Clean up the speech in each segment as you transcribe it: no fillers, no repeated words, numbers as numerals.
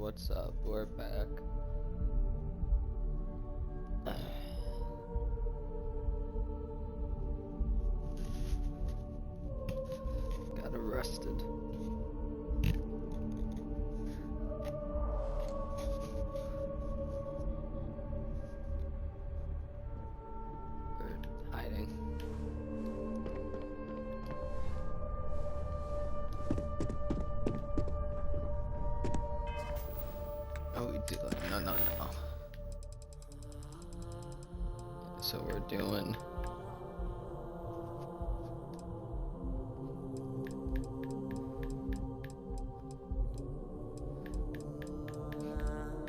what's up? We're back. Got arrested. We're hiding. Oh, we do like no. So we're doing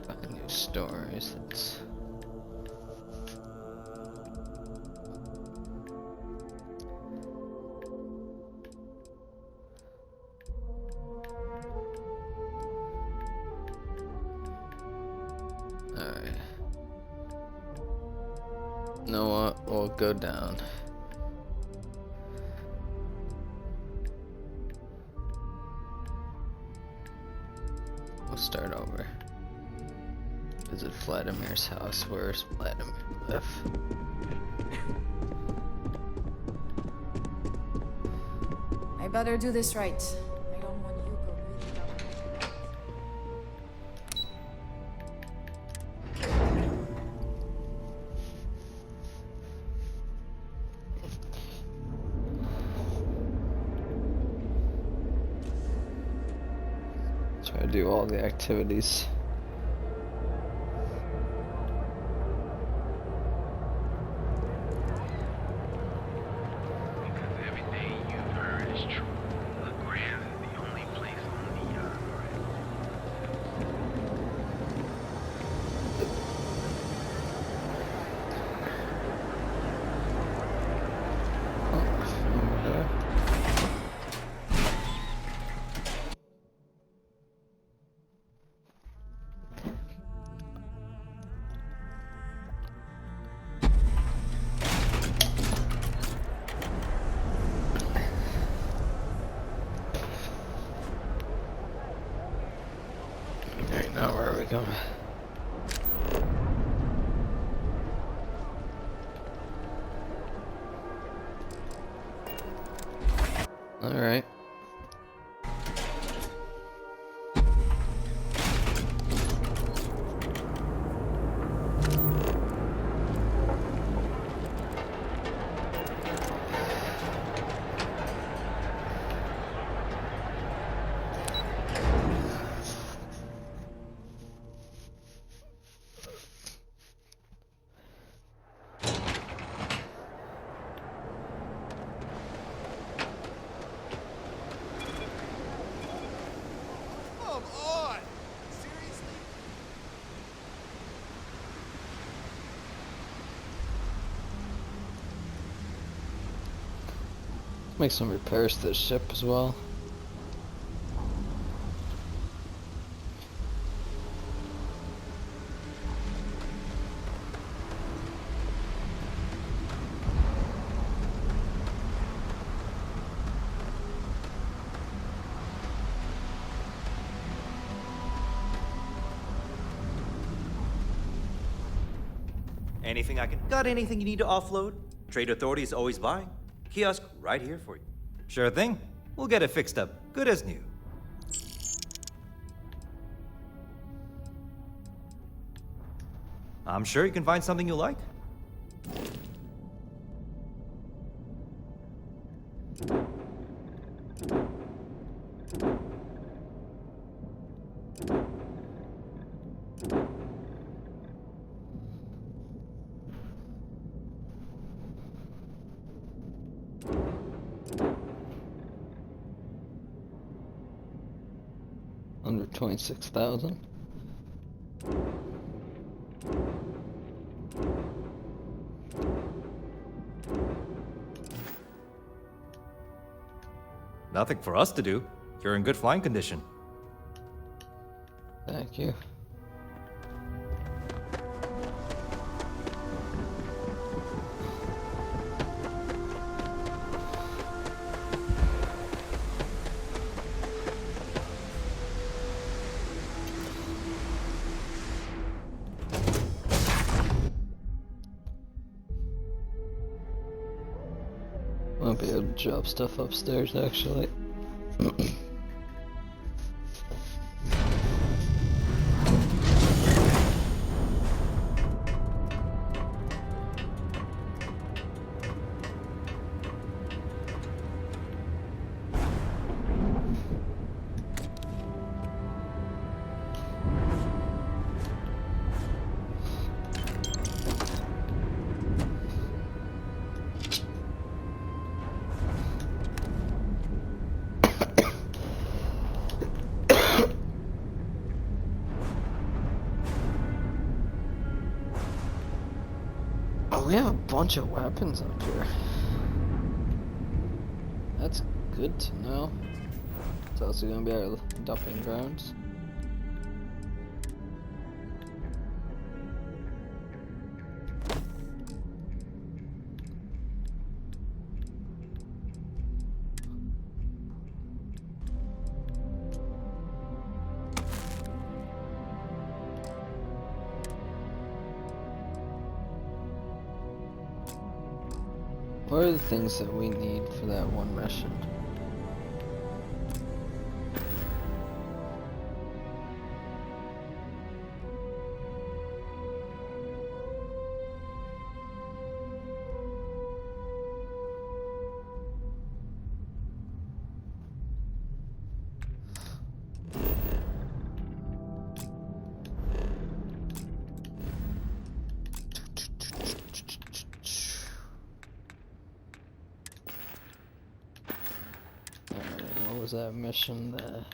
find new stories. That's alright. You know what? We'll go down. We'll start over. Visit Vladimir's house. Where's Vladimir live? I better do this right. I don't want you to really down. Try to do all the activities. Because everything you've heard is true. LeGrand is the only place on the island. Alright, now where are we going? Alright. Come on! Seriously? Make some repairs to the ship as well. Anything I can... Got anything you need to offload? Trade Authority is always buying. Kiosk right here for you. Sure thing. We'll get it fixed up. Good as new. I'm sure you can find something you like. Under 26,000. Nothing for us to do. You're in good flying condition. Thank you. drop stuff upstairs actually. Oh, we have a bunch of weapons up here. That's good to know. It's also gonna be our dumping grounds. What are the things that we need for that one mission? What was that mission there?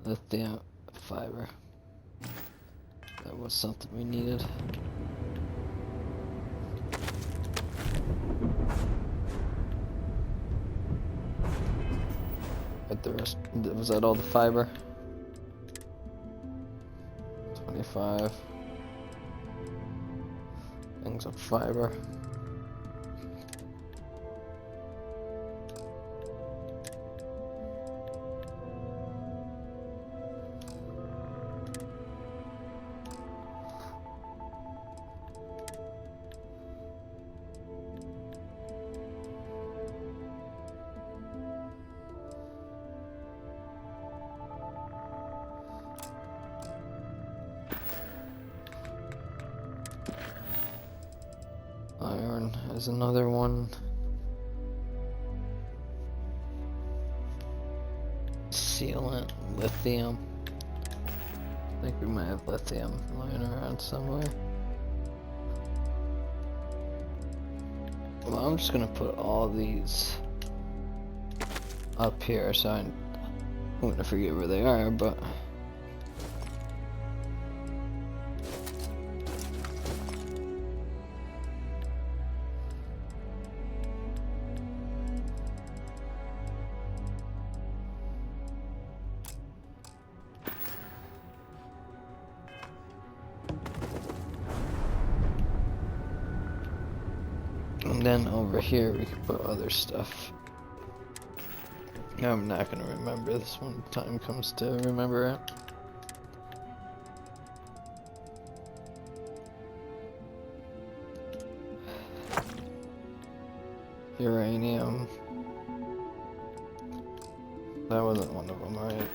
Lithium fiber. That was something we needed. But the rest, was that all the fiber? 25 things of fiber. Iron is another one. Sealant, lithium. I think we might have lithium lying around somewhere. Well, I'm just gonna put all these up here, so I'm gonna forget where they are, but and then over here we can put other stuff. I'm not gonna remember this when time comes to remember it. Uranium. That wasn't one of them, right?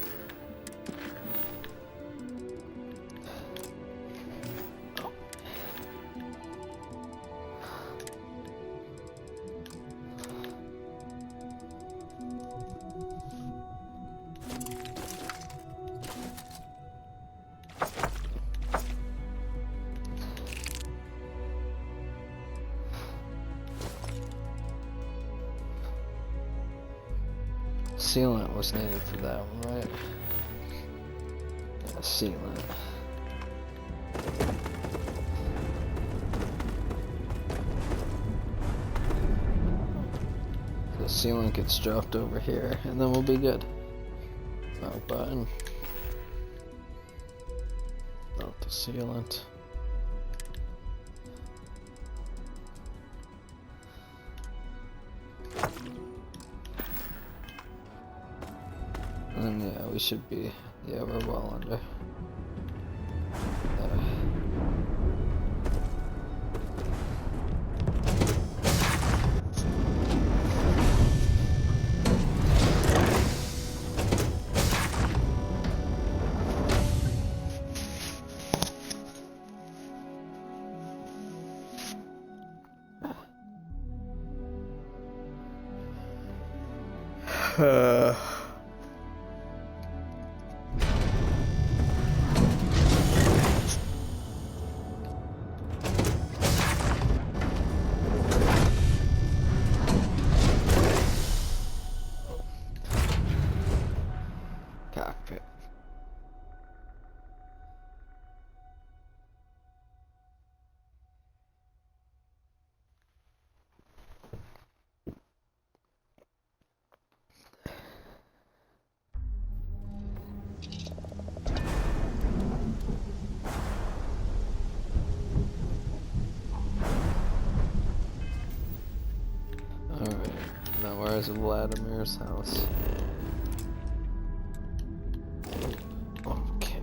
Sealant was needed for that one, right? Yeah, sealant. The sealant gets dropped over here, and then we'll be good. Mount button. Mount the sealant. And yeah, we should be, yeah, we're well under. Cockpit. Alright, now where's Vladimir's house? Okay.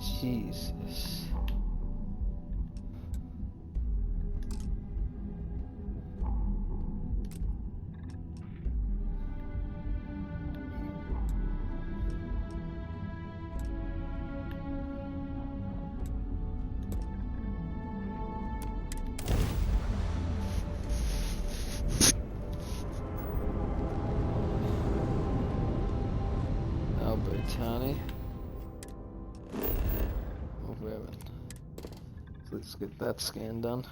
Jesus. Albertani. Oh, we haven't. So let's get that scan done.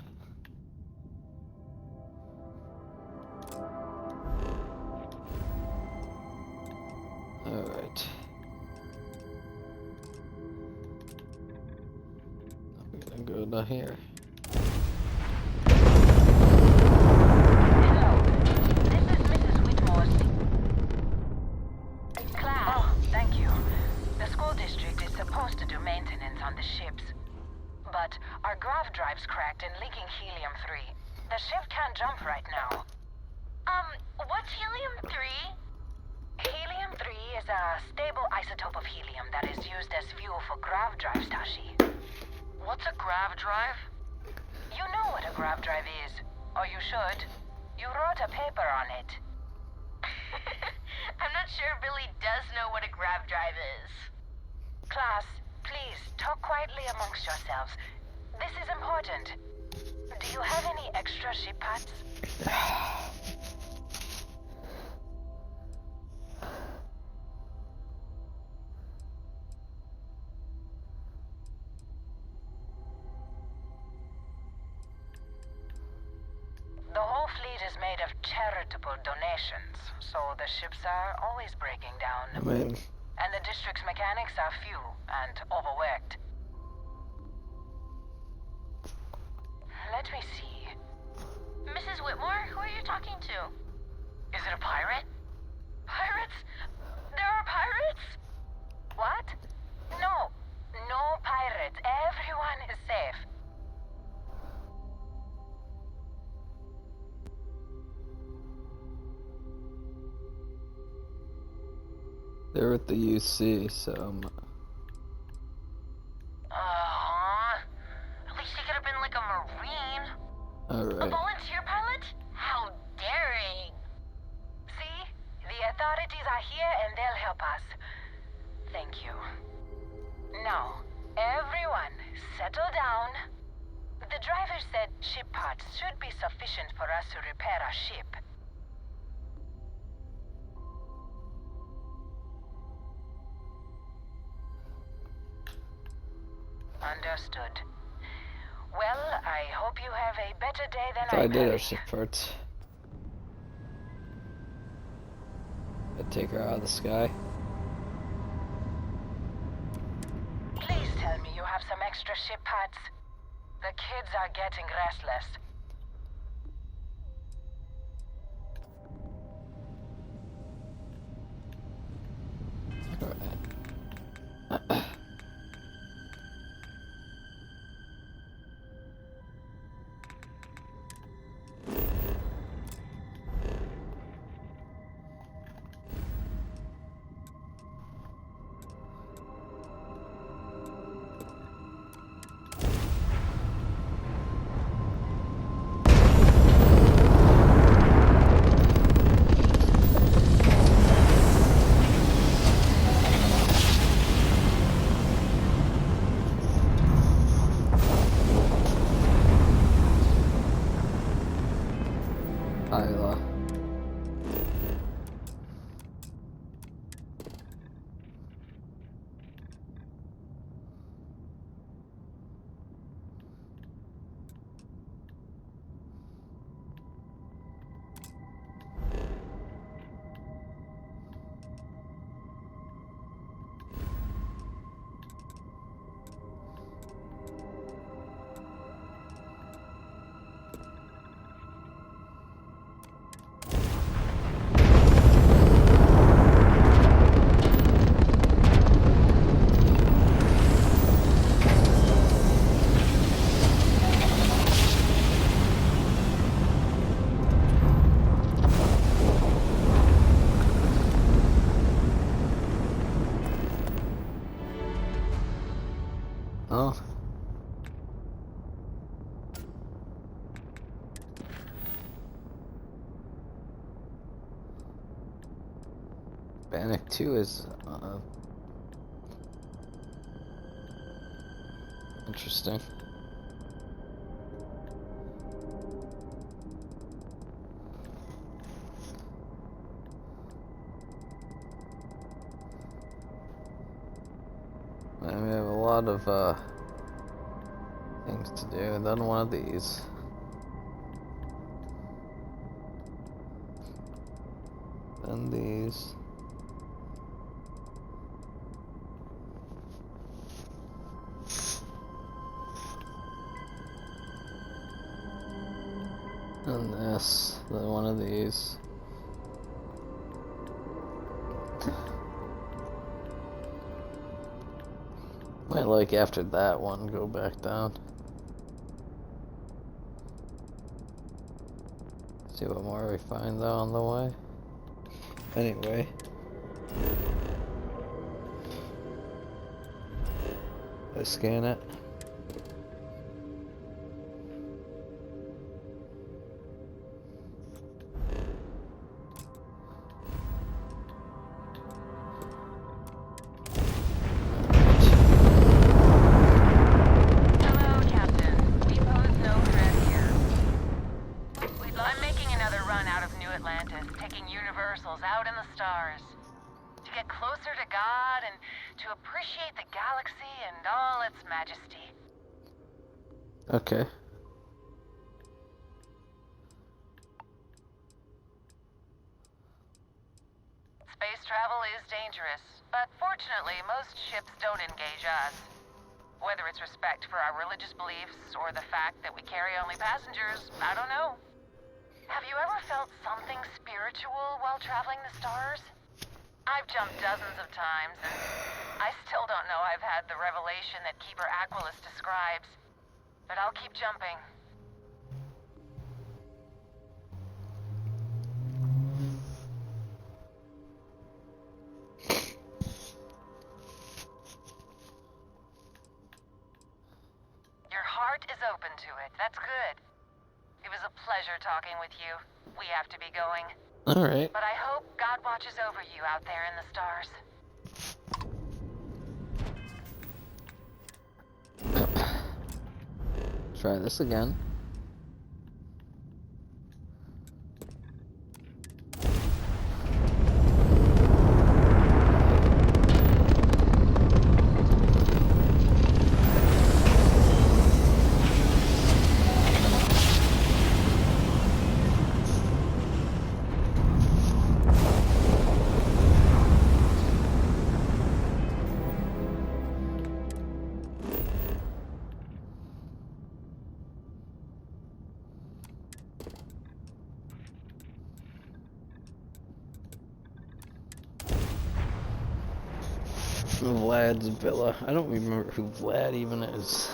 Alright. I'm gonna go down here. Thank you. The school district is supposed to do maintenance on the ships. But our grav drive's cracked and leaking helium-3. The ship can't jump right now. What's helium-3? Helium-3 is a stable isotope of helium that is used as fuel for grav drives, Tashi. What's a grav drive? You know what a grav drive is. Or you should. You wrote a paper on it. I'm not sure Billy does know what a grav drive is. Class, please, talk quietly amongst yourselves. This is important. Do you have any extra ship parts? The whole fleet is made of charitable donations, so the ships are always breaking down. I mean, And the district's mechanics are few and overworked. Let me see. Mrs. Whitmore, who are you talking to? Is it a pirate? Pirates? There are pirates? What? No. No pirates. Everyone is safe. they're at the UC, so I'm not. At least he could have been like a Marine. A Alright. volunteer pilot? How daring. See? The authorities are here and they'll help us. Thank you. Now, everyone, settle down. The driver said ship parts should be sufficient for us to repair our ship. Understood. Well, I hope you have a better day than I I did had. have ship parts. I'd take her out of the sky. Please tell me you have some extra ship parts. The kids are getting restless. Alright. Well. Bannock 2 is interesting. And we have a lot of things to do. Then one of these. Then these. And this, then one of these. Might like after that one go back down. See what more we find though on the way. Anyway. Let's scan it. Out in the stars. To get closer to God and to appreciate the galaxy and all its majesty. Okay. Space travel is dangerous, but fortunately most ships don't engage us. Whether it's respect for our religious beliefs or the fact that we carry only passengers, I don't know. Have you ever felt something spiritual while traveling the stars? I've jumped dozens of times, and I still don't know I've had the revelation that Keeper Aquilus describes. But I'll keep jumping. Your heart is open to it. That's good. It was a pleasure talking with you. We have to be going. Alright. But I hope God watches over you out there in the stars. Try this again. Vlad's villa. I don't remember who Vlad even is.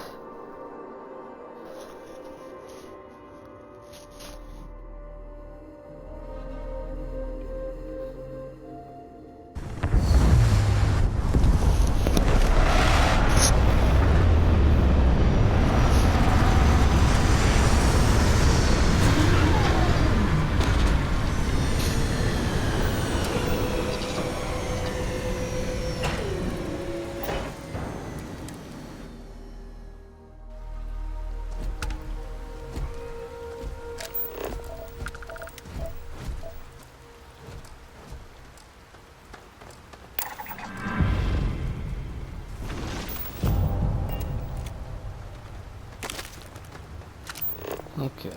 Okay.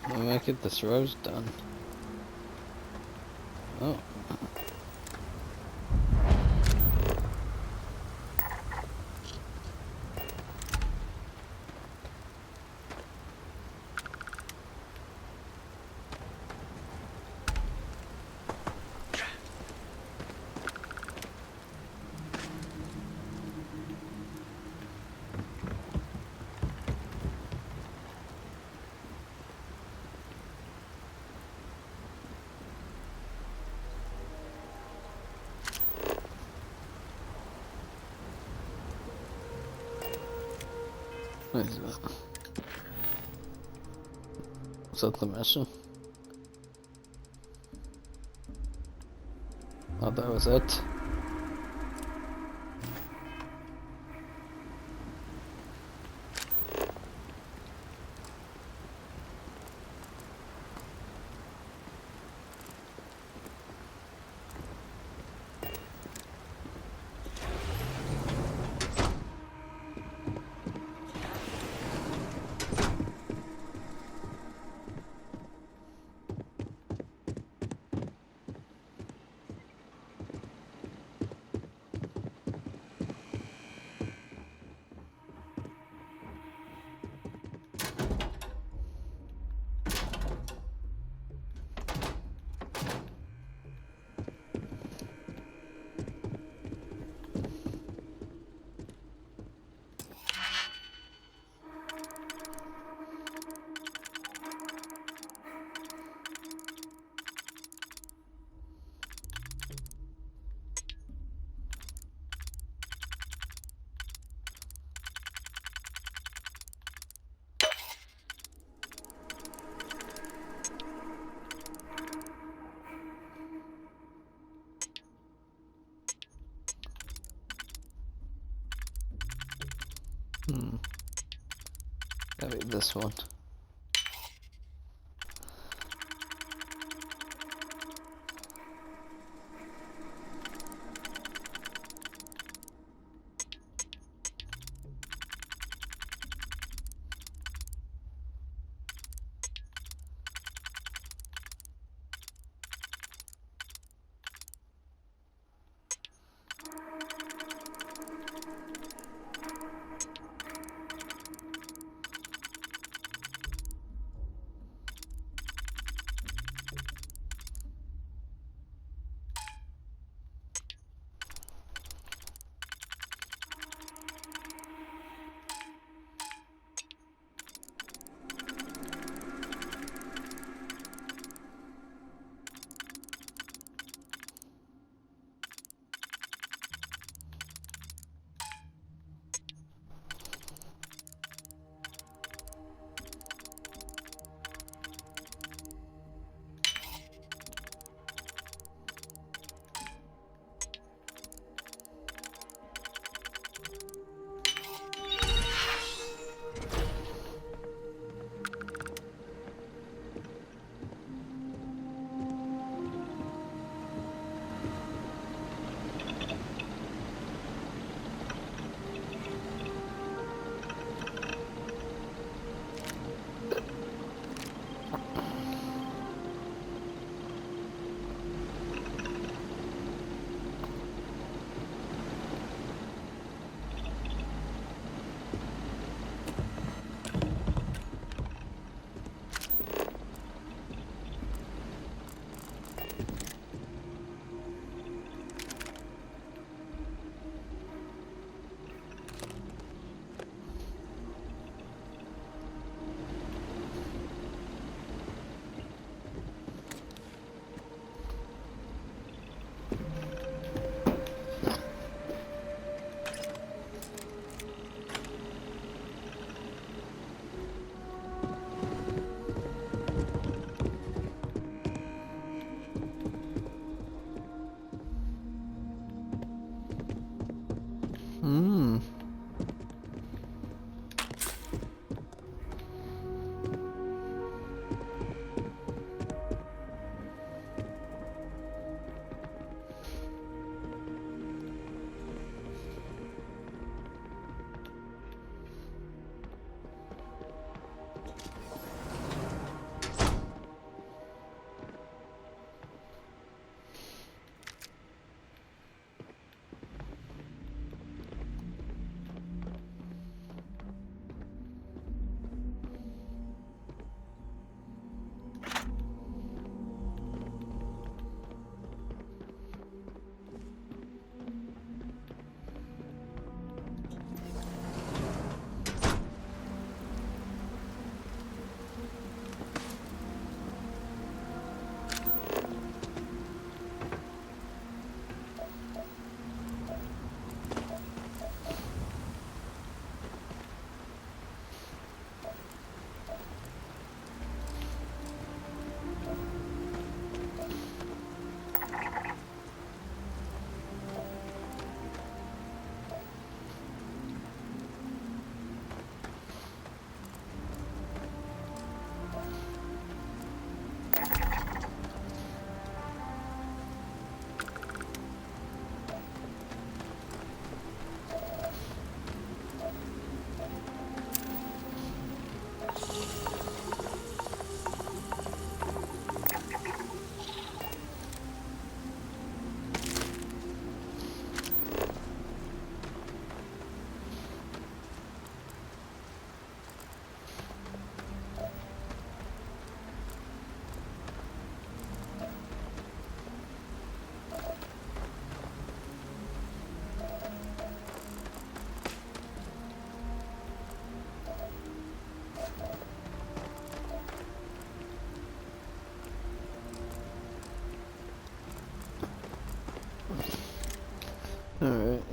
Let me get this rose done. Oh. What is that? Is that the mission? Oh, that was it. Maybe this one.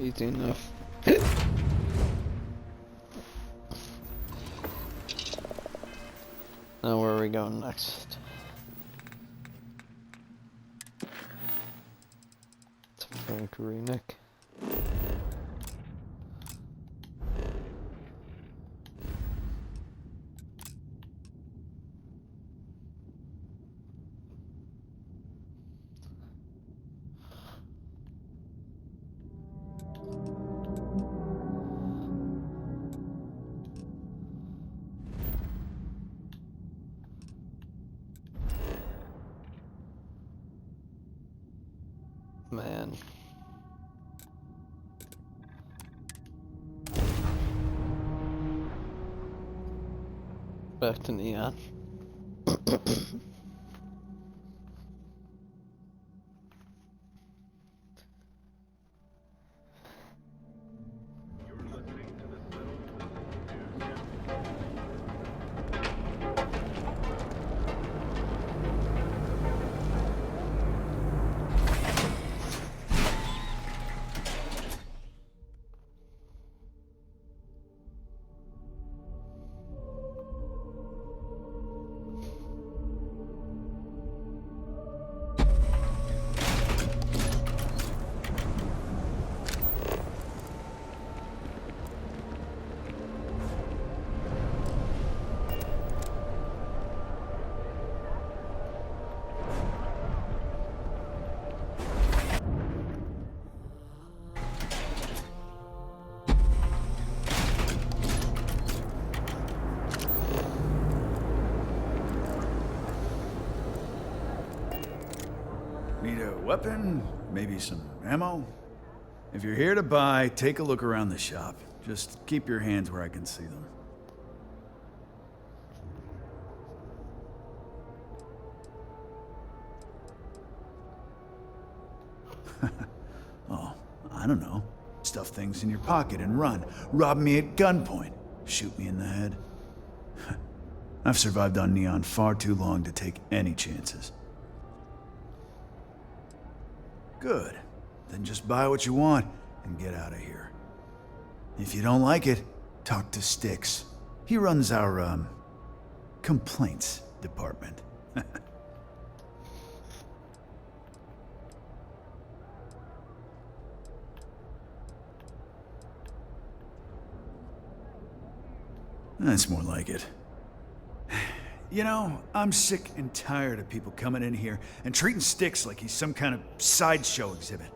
Easy enough. Now where are we going next? To Frank Renick. Man. Back to Neon. Need a weapon? Maybe some ammo? If you're here to buy, take a look around the shop. Just keep your hands where I can see them. Oh, I don't know. Stuff things in your pocket and run. Rob me at gunpoint. Shoot me in the head. I've survived on Neon far too long to take any chances. Good. Then just buy what you want and get out of here. If you don't like it, talk to Styx. He runs our, complaints department. That's more like it. You know, I'm sick and tired of people coming in here and treating Styx like he's some kind of sideshow exhibit.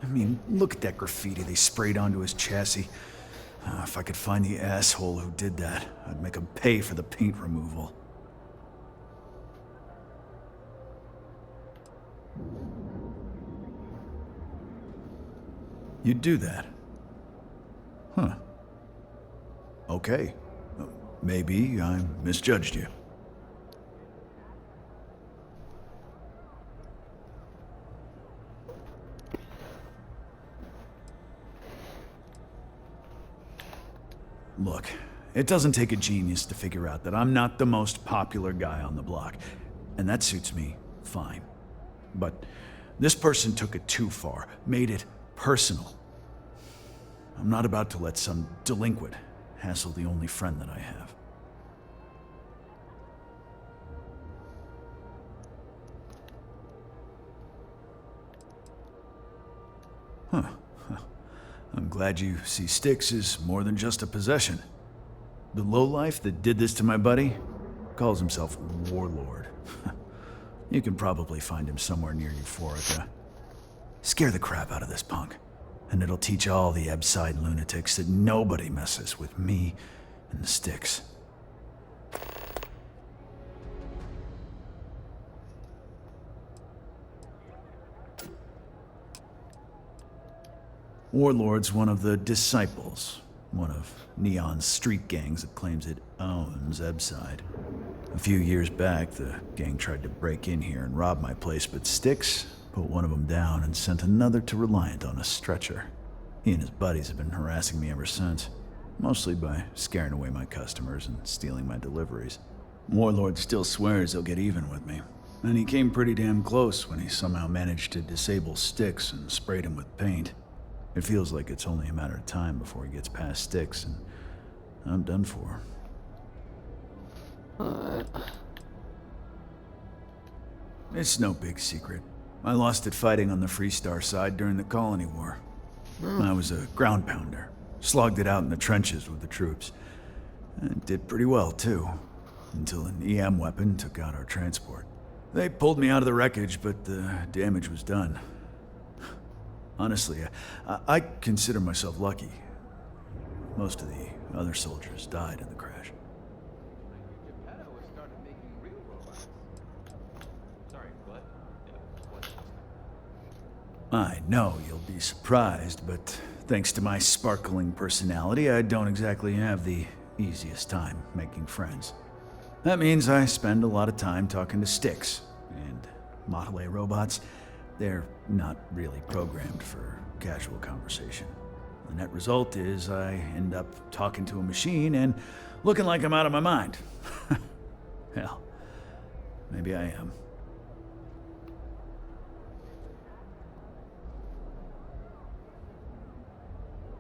I mean, look at that graffiti they sprayed onto his chassis. If I could find the asshole who did that, I'd make him pay for the paint removal. You'd do that? Huh. Okay. Maybe I misjudged you. Look, it doesn't take a genius to figure out that I'm not the most popular guy on the block, and that suits me fine. But this person took it too far, made it personal. I'm not about to let some delinquent hassle the only friend that I have. Huh. I'm glad you see Styx as more than just a possession. The lowlife that did this to my buddy calls himself Warlord. You can probably find him somewhere near Euphorica. Scare the crap out of this punk, and it'll teach all the Ebside lunatics that nobody messes with me and the Styx. Warlord's one of the Disciples, one of Neon's street gangs that claims it owns Ebside. A few years back, the gang tried to break in here and rob my place, but Styx put one of them down and sent another to Reliant on a stretcher. He and his buddies have been harassing me ever since, mostly by scaring away my customers and stealing my deliveries. Warlord still swears he'll get even with me, and he came pretty damn close when he somehow managed to disable Styx and sprayed him with paint. It feels like it's only a matter of time before he gets past Styx, and I'm done for. Alright. It's no big secret. I lost it fighting on the Freestar side during the Colony War. I was a ground pounder. Slogged it out in the trenches with the troops. And did pretty well, too. Until an EM weapon took out our transport. They pulled me out of the wreckage, but the damage was done. Honestly, I consider myself lucky. Most of the other soldiers died in the crash. I know you'll be surprised, but thanks to my sparkling personality, I don't exactly have the easiest time making friends. That means I spend a lot of time talking to Styx, and Model A robots, they're not really programmed for casual conversation. The net result is I end up talking to a machine and looking like I'm out of my mind. Hell, maybe I am.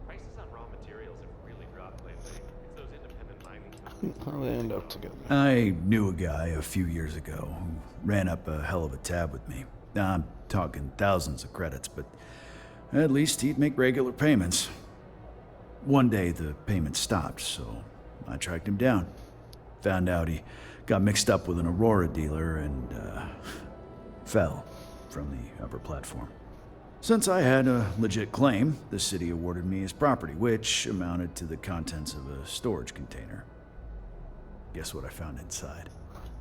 Prices on raw materials have really dropped lately. It's those independent mining companies. How do they end up together? I knew a guy a few years ago who ran up a hell of a tab with me. I'm talking thousands of credits, but at least he'd make regular payments. One day the payments stopped, so I tracked him down. Found out he got mixed up with an Aurora dealer and fell from the upper platform. Since I had a legit claim, the city awarded me his property, which amounted to the contents of a storage container. Guess what I found inside?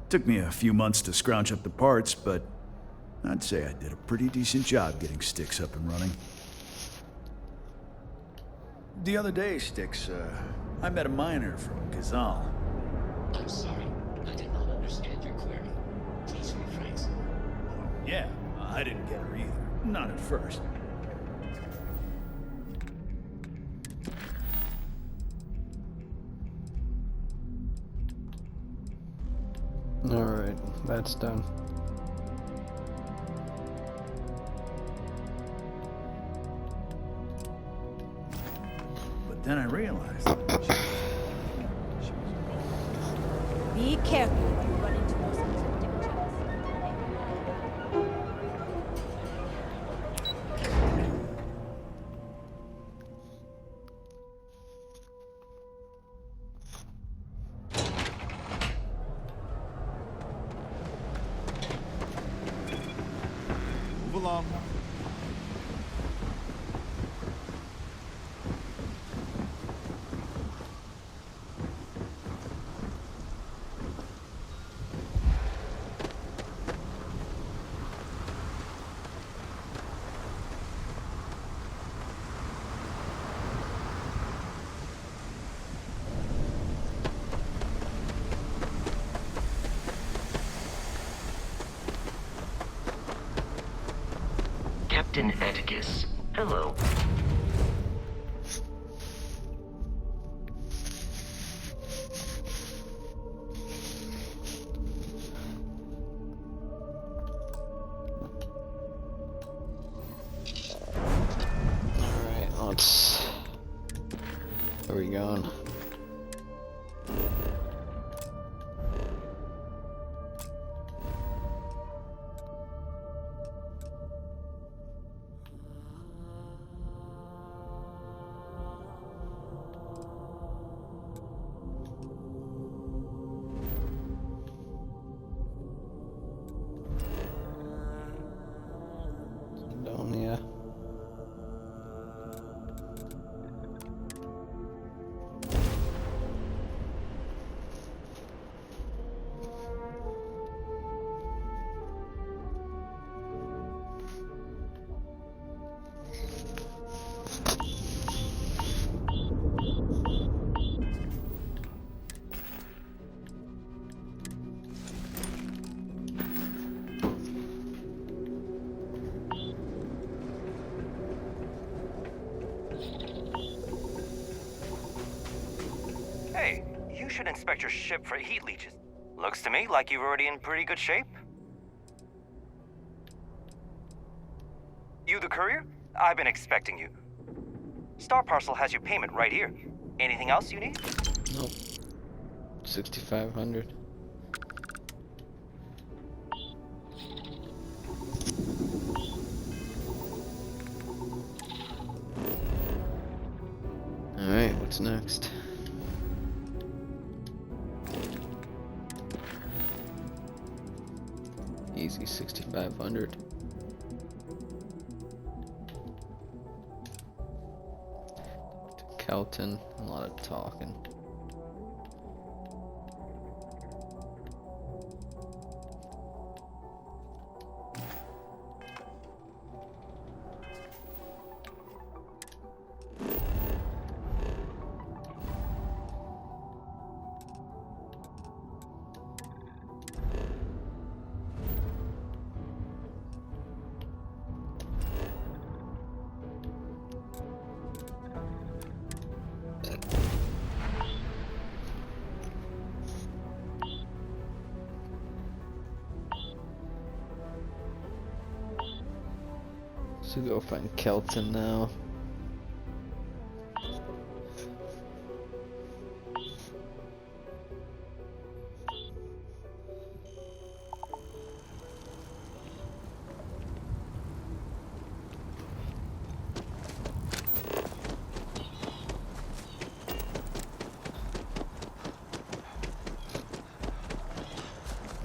Took me a few months to scrounge up the parts, but I'd say I did a pretty decent job getting Styx up and running. The other day, Styx, I met a miner from Gazal. I'm sorry, I did not understand your query. Please rephrase. Yeah, I didn't get her either. Not at first. Alright, that's done. But then I realized she was Be careful when you run into those intimidating Move along. Captain Atticus, hello. Alright, let's... Where are we going? Donia. Hey, you should inspect your ship for heat leeches. Looks to me like you're already in pretty good shape. You the courier? I've been expecting you. Star Parcel has your payment right here. Anything else you need? Nope. 6,500. Alright, what's next? Easy 6,500. Kelton, a lot of talking. So go find Kelton now.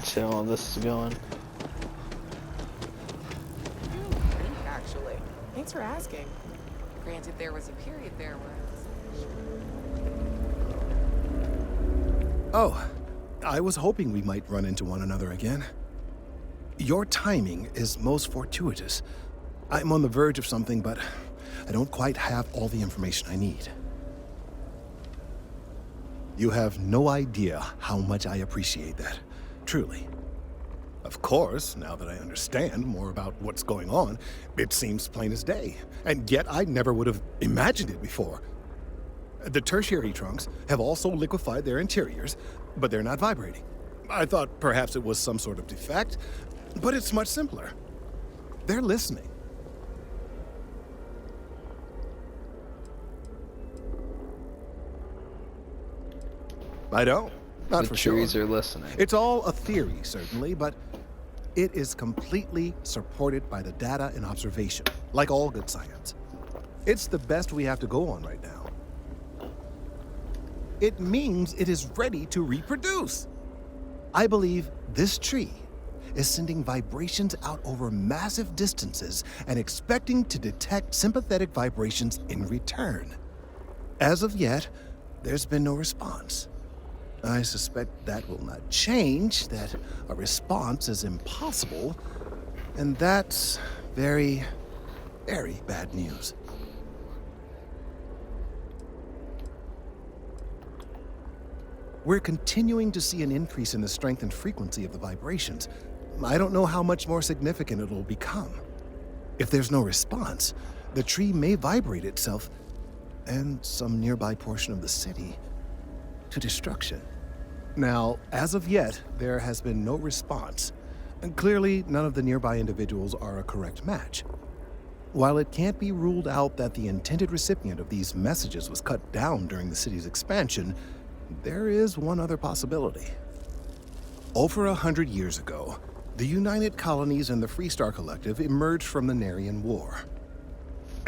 See how all this is going. Actually. Thanks for asking. Granted, there was a period there where Oh, I was hoping we might run into one another again. Your timing is most fortuitous. I'm on the verge of something, but I don't quite have all the information I need. You have no idea how much I appreciate that. Truly. Of course, now that I understand more about what's going on, it seems plain as day. And yet I never would have imagined it before. The tertiary trunks have also liquefied their interiors, but they're not vibrating. I thought perhaps it was some sort of defect, but it's much simpler. They're listening. I don't. Not for sure. The trees are listening. It's all a theory, certainly, but it is completely supported by the data and observation, like all good science. It's the best we have to go on right now. It means it is ready to reproduce. I believe this tree is sending vibrations out over massive distances and expecting to detect sympathetic vibrations in return. As of yet, there's been no response. I suspect that will not change, that a response is impossible, and that's very, very bad news. We're continuing to see an increase in the strength and frequency of the vibrations. I don't know how much more significant it'll become. If there's no response, the tree may vibrate itself, and some nearby portion of the city, to destruction. Now, as of yet, there has been no response, and clearly none of the nearby individuals are a correct match. While it can't be ruled out that the intended recipient of these messages was cut down during the city's expansion, there is one other possibility. Over 100 years ago, the United Colonies and the Freestar Collective emerged from the Narian War.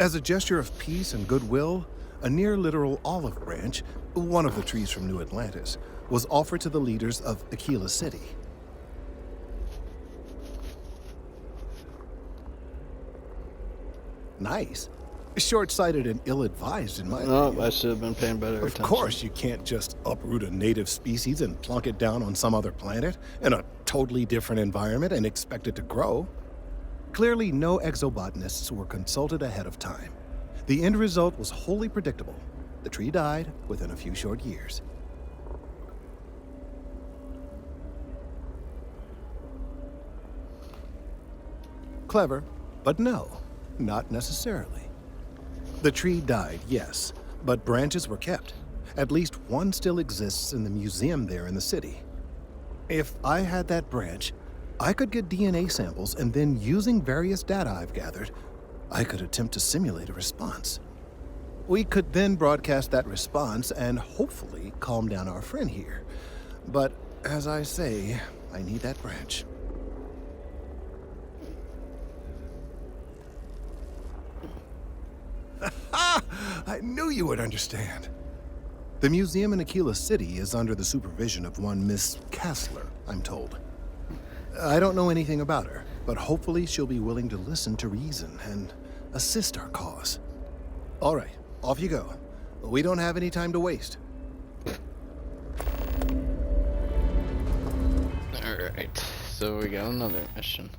As a gesture of peace and goodwill, a near-literal olive branch, one of the trees from New Atlantis, was offered to the leaders of Aquila City. Nice. Short-sighted and ill-advised, in my opinion. I should have been paying better attention. Of course, you can't just uproot a native species and plunk it down on some other planet in a totally different environment and expect it to grow. Clearly, no exobotanists were consulted ahead of time. The end result was wholly predictable. The tree died within a few short years. Clever, but no, not necessarily. The tree died, yes, but branches were kept. At least one still exists in the museum there in the city. If I had that branch, I could get DNA samples, and then using various data I've gathered, I could attempt to simulate a response. We could then broadcast that response and hopefully calm down our friend here. But as I say, I need that branch. I knew you would understand. The museum in Aquila City is under the supervision of one Miss Kassler, I'm told. I don't know anything about her, but hopefully she'll be willing to listen to reason and assist our cause. All right, off you go. We don't have any time to waste. Alright, so we got another mission.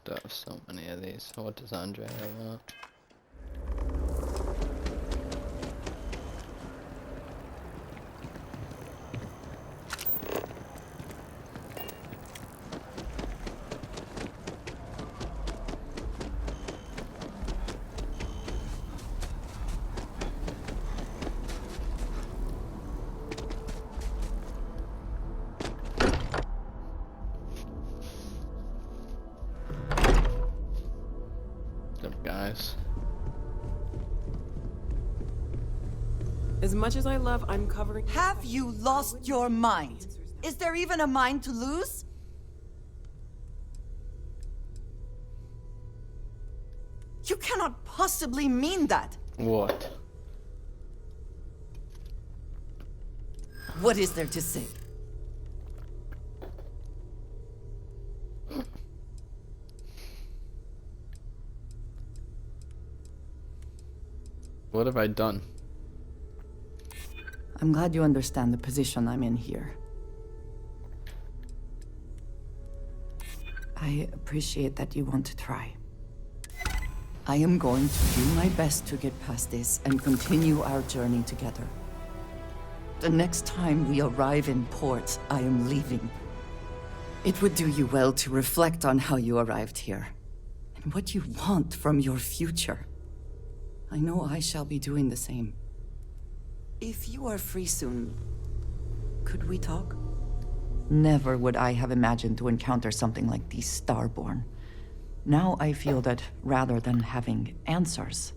Still have so many of these. What does Andre have? Guys. As much as I love uncovering... Have you lost your mind? Is there even a mind to lose? You cannot possibly mean that. What? What is there to say? What have I done? I'm glad you understand the position I'm in here. I appreciate that you want to try. I am going to do my best to get past this and continue our journey together. The next time we arrive in port, I am leaving. It would do you well to reflect on how you arrived here, and what you want from your future. I know I shall be doing the same. If you are free soon, could we talk? Never would I have imagined to encounter something like these Starborn. Now I feel that rather than having answers,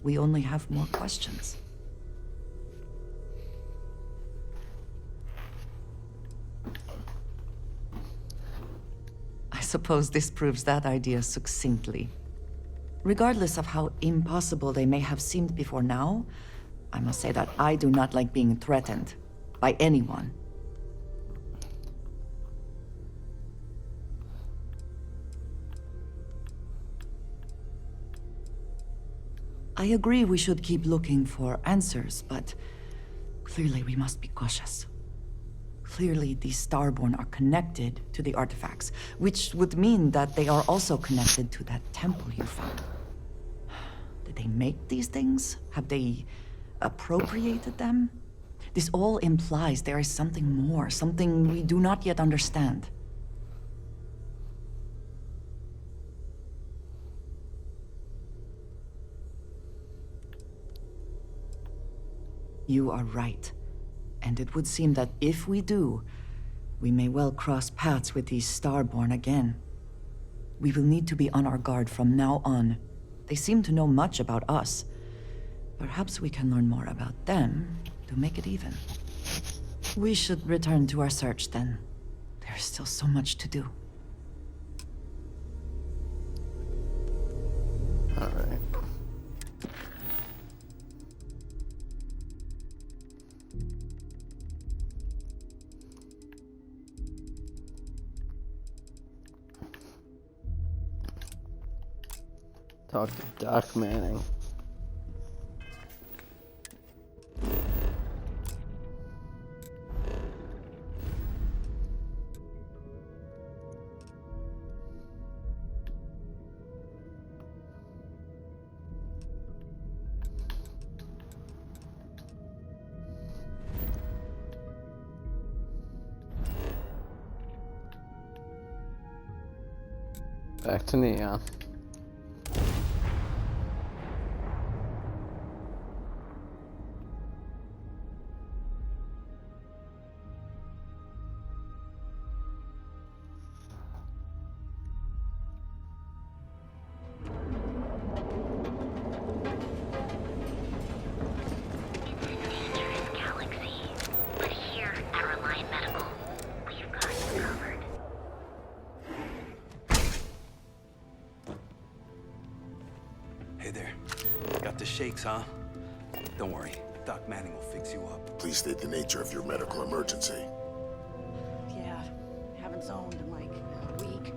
we only have more questions. I suppose this proves that idea succinctly. Regardless of how impossible they may have seemed before now, I must say that I do not like being threatened by anyone. I agree we should keep looking for answers, but clearly we must be cautious. Clearly these Starborn are connected to the artifacts, which would mean that they are also connected to that temple you found. Did they make these things? Have they appropriated them? This all implies there is something more, something we do not yet understand. You are right. And it would seem that if we do, we may well cross paths with these Starborn again. We will need to be on our guard from now on. They seem to know much about us. Perhaps we can learn more about them to make it even. We should return to our search then. There's still so much to do. All right. Talk to Doc Manning. Back to Neon. Hey there. Got the shakes, huh? Don't worry. Doc Manning will fix you up. Please state the nature of your medical emergency. Yeah, haven't zoned in like a week.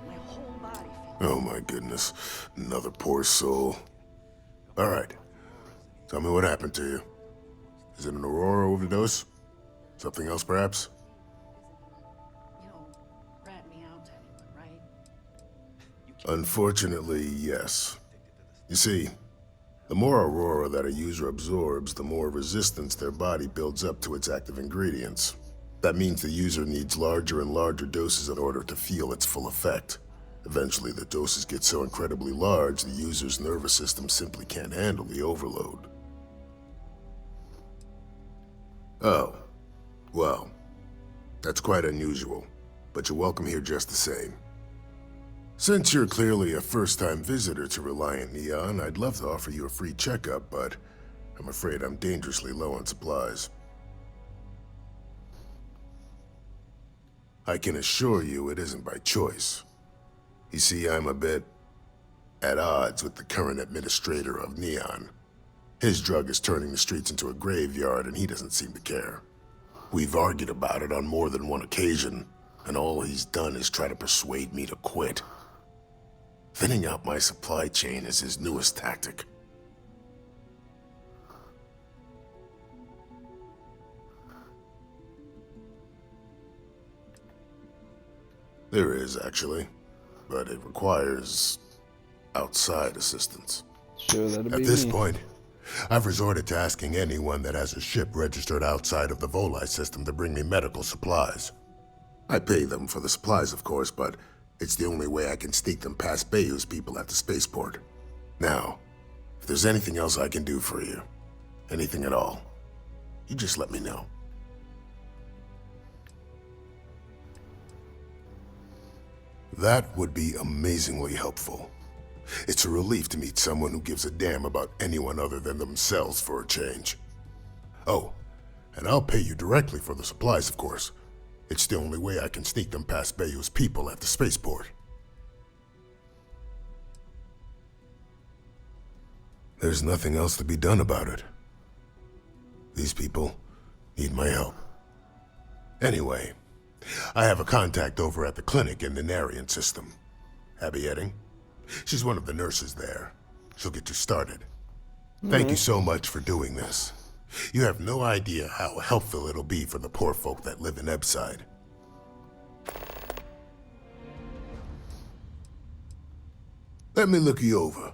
My whole body feels... Oh my goodness. Another poor soul. All right. Tell me what happened to you. Is it an Aurora overdose? Something else, perhaps? You don't rat me out to anyone, right? Unfortunately, yes. You see, the more Aurora that a user absorbs, the more resistance their body builds up to its active ingredients. That means the user needs larger and larger doses in order to feel its full effect. Eventually, the doses get so incredibly large, the user's nervous system simply can't handle the overload. Oh, well, that's quite unusual, but you're welcome here just the same. Since you're clearly a first-time visitor to Reliant Neon, I'd love to offer you a free checkup, but I'm afraid I'm dangerously low on supplies. I can assure you it isn't by choice. You see, I'm a bit at odds with the current administrator of Neon. His drug is turning the streets into a graveyard, and he doesn't seem to care. We've argued about it on more than one occasion, and all he's done is try to persuade me to quit. Thinning out my supply chain is his newest tactic. There is, actually, but it requires outside assistance. Sure, that'll be At this me. point, I've resorted to asking anyone that has a ship registered outside of the Voli system to bring me medical supplies. I pay them for the supplies, of course, but it's the only way I can sneak them past Bayou's people at the spaceport. Now, if there's anything else I can do for you, anything at all, you just let me know. That would be amazingly helpful. It's a relief to meet someone who gives a damn about anyone other than themselves for a change. Oh, and I'll pay you directly for the supplies, of course. It's the only way I can sneak them past Bayou's people at the spaceport. There's nothing else to be done about it. These people need my help. Anyway, I have a contact over at the clinic in the Narian system. Abby Edding. She's one of the nurses there. She'll get you started. Thank you so much for doing this. You have no idea how helpful it'll be for the poor folk that live in Ebside. Let me look you over.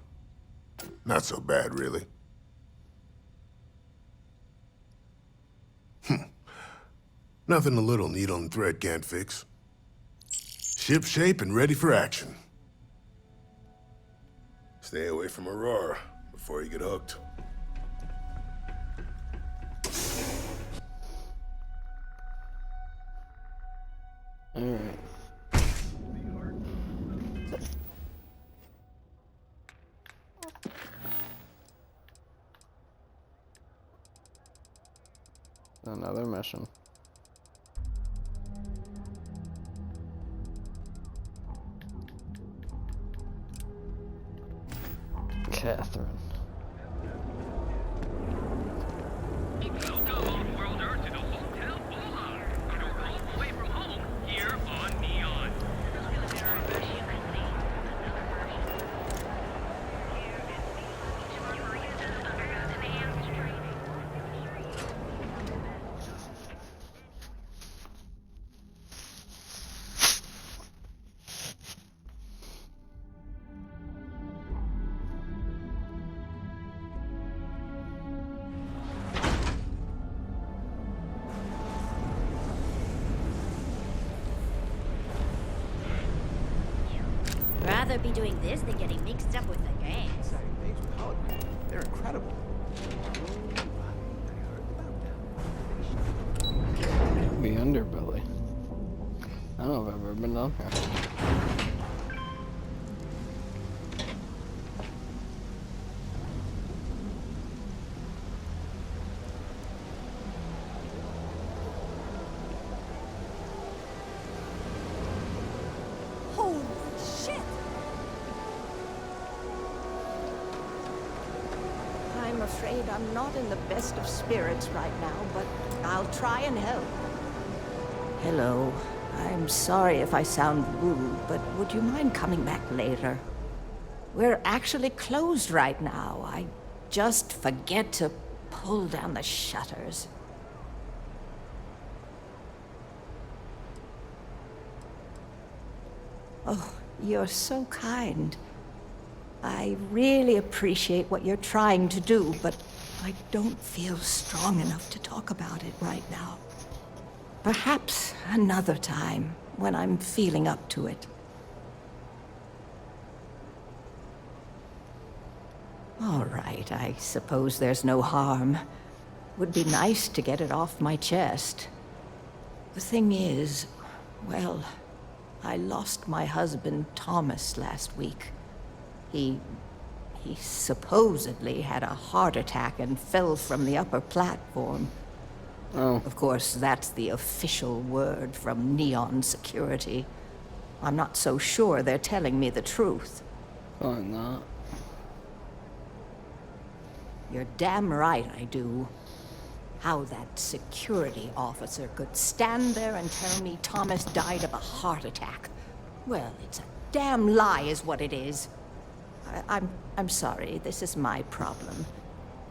Not so bad, really. Nothing a little needle and thread can't fix. Ship shape and ready for action. Stay away from Aurora before you get hooked. Alright. Another mission. Catherine. Welcome, off-worlder, to the Hotel Bola. You don't roll away from home here on Neon. Rather be doing this than getting mixed up with the gangs. They're incredible. The underbelly. I don't know if I've ever been down here. Holy shit! I'm afraid I'm not in the best of spirits right now, but I'll try and help. Hello. I'm sorry if I sound rude, but would you mind coming back later? We're actually closed right now. I just forget to pull down the shutters. Oh, you're so kind. I really appreciate what you're trying to do, but I don't feel strong enough to talk about it right now. Perhaps another time, when I'm feeling up to it. All right, I suppose there's no harm. Would be nice to get it off my chest. The thing is, well, I lost my husband, Thomas, last week. He supposedly had a heart attack and fell from the upper platform. Oh. Of course, that's the official word from Neon Security. I'm not so sure they're telling me the truth. Probably not. You're damn right I do. How that security officer could stand there and tell me Thomas died of a heart attack. Well, it's a damn lie is what it is. I'm sorry, this is my problem.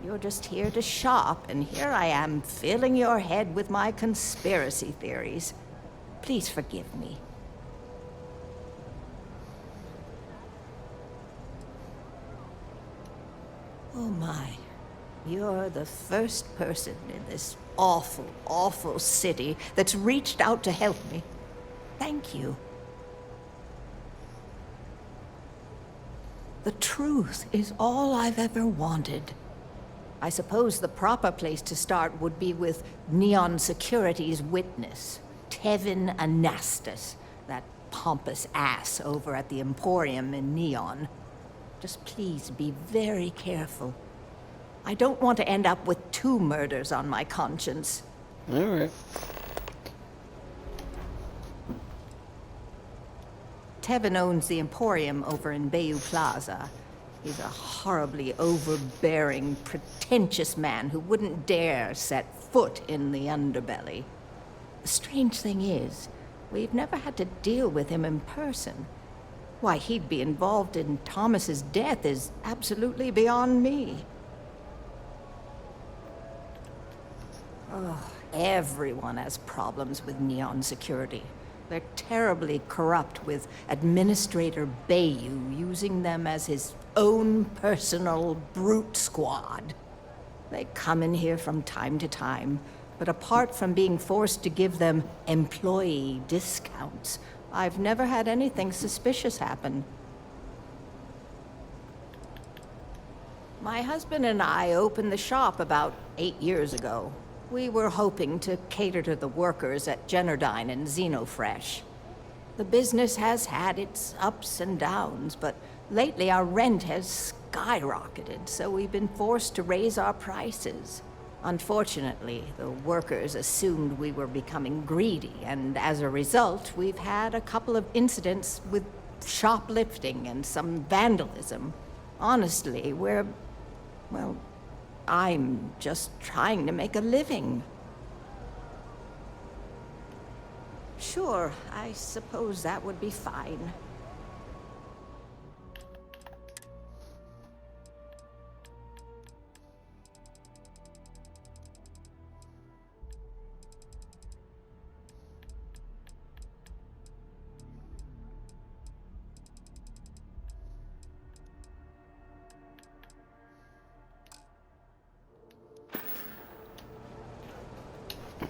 You're just here to shop, and here I am filling your head with my conspiracy theories. Please forgive me. Oh my. You're the first person in this awful, awful city that's reached out to help me. Thank you. The truth is all I've ever wanted. I suppose the proper place to start would be with Neon Security's witness, Tevin Anastas, that pompous ass over at the Emporium in Neon. Just please be very careful. I don't want to end up with 2 murders on my conscience. All right. Tevin owns the Emporium over in Bayou Plaza. He's a horribly overbearing, pretentious man who wouldn't dare set foot in the underbelly. The strange thing is, we've never had to deal with him in person. Why he'd be involved in Thomas's death is absolutely beyond me. Oh, everyone has problems with Neon Security. They're terribly corrupt with Administrator Bayou using them as his own personal brute squad. They come in here from time to time, but apart from being forced to give them employee discounts, I've never had anything suspicious happen. My husband and I opened the shop about 8 years ago. We were hoping to cater to the workers at Generdyne and Xenofresh. The business has had its ups and downs, but lately our rent has skyrocketed, so we've been forced to raise our prices. Unfortunately, the workers assumed we were becoming greedy, and as a result, we've had a couple of incidents with shoplifting and some vandalism. Honestly, well, I'm just trying to make a living. Sure, I suppose that would be fine.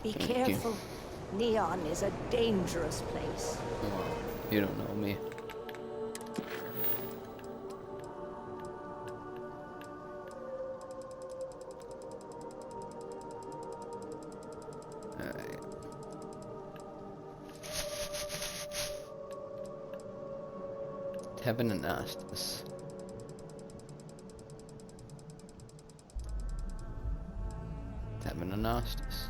Be careful. Neon is a dangerous place. Oh, you don't know me. Alright. Tevin Anastas. Tevin Anastas.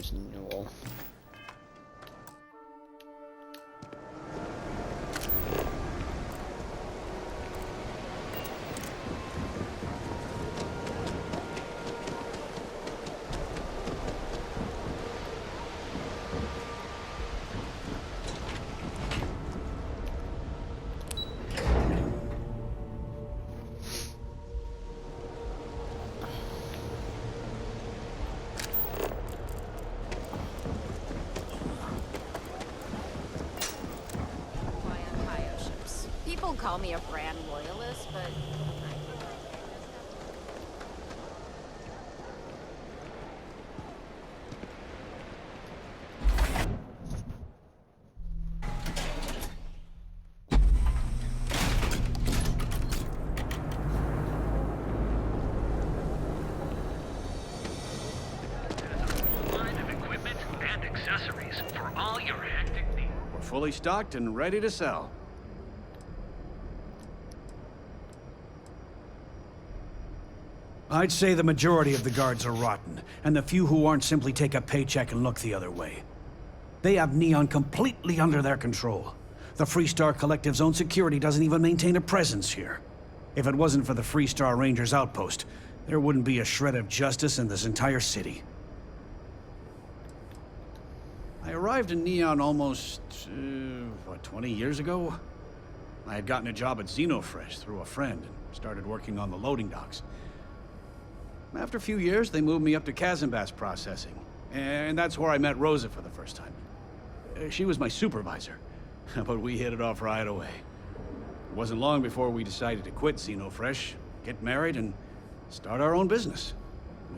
Where's Newell? People call me a brand loyalist, but Line of equipment and accessories for all your hectic needs. We're fully stocked and ready to sell. I'd say the majority of the guards are rotten, and the few who aren't simply take a paycheck and look the other way. They have Neon completely under their control. The Freestar Collective's own security doesn't even maintain a presence here. If it wasn't for the Freestar Rangers outpost, there wouldn't be a shred of justice in this entire city. I arrived in Neon almost, 20 years ago? I had gotten a job at Xenofresh through a friend and started working on the loading docks. After a few years, they moved me up to Kazanbas processing, and that's where I met Rosa for the first time. She was my supervisor, but we hit it off right away. It wasn't long before we decided to quit Xenofresh, get married, and start our own business.